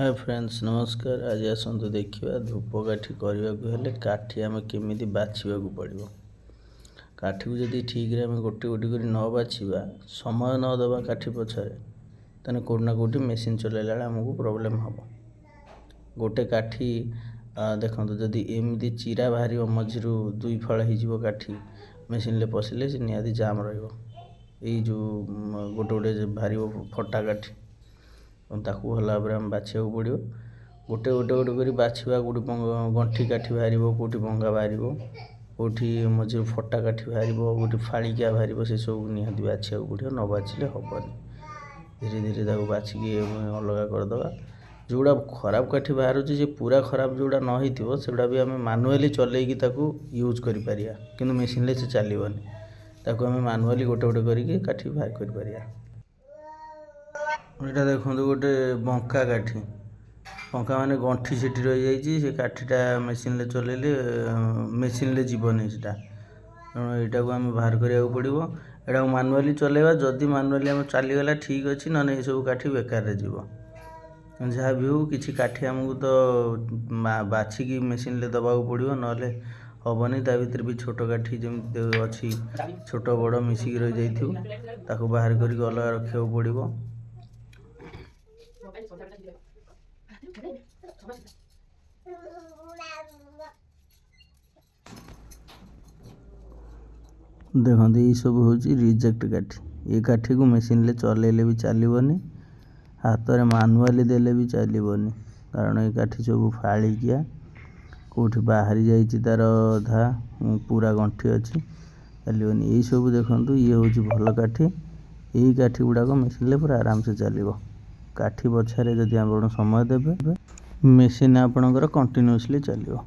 Hi friends नमस्कार। आज आसतु देखिए धूपकाठी करने हेल्ले काठी आम केमी बाछा पड़ो। काठी को जब ठीक आम गोटे गोटे कर न बाछा समय न दबा काठी पछरे तेने कौटना कौटी मेसीन चलैला आमको प्रोब्लेम हम। गोटे काठी देखो जदि एमती चिरा बाहर मझी दुई फाड़ हो काठी मेसीन पशिले से निहाती जाम रही जो गोटे गोटे बाहर फटा काठी ताकू भल भाव में बाछा पड़ो। गोटे गोटे गोटे कर बाछा कौटी गंठी काठी बाहर कौटी भंगा बाहर कौटी मझे फटा काठी बाहर कौटी फाड़िकिया बाहर से सब निहाती बाछा पड़ो। न बाछिले हेनी धीरे धीरे बाछिकी अलग करदे। जोड़ा खराब काठी बाहर से पूरा खराब जोड़ा नई से भी आम मानुआली चलैकी यूज कर मेसीन से चलनी ताकू आम मानुआली गोटे गोटे करके काठी बाहर कर। यहाँ देखो गोटे बंका काठी बंका माने गंठी से रही जाइए काठीटा मेसीन चलैले मेसीन जीवनी से यहाँ को आम बाहर करा पड़ो। यहाँ मानुआली चलैवा जदि मानुआली आम चलीगला ठीक अच्छे ना ये सब काठी बेकार जीव जहाँ भी हो कि काठी आमको तो बाछिकी मेसीन दबा पड़ो ना हेनी। ता भर भी छोट काठी जमी अच्छी छोट बड़ मिसिकी रही जाइए बाहर करके अलग रखा पड़ो। देखो ये सब हूँ रिजेक्ट काठी। ये काठी को मेसीन चलैले भी चलनी हाथ में मानुआली देले भी चलनी कारण ये काठी सब फाड़िकिया कौटी बाहरी जाइए तार अधा पूरा गंठी अच्छी चलनी। यही सब देखो ये हूँ भल काठी। यही काठी गुड़ाक मेसीन पूरा आराम से चलो। काठी बछारे जदि आप समय देवे मेसीन आपणकर कंटिन्यूअसली चलो।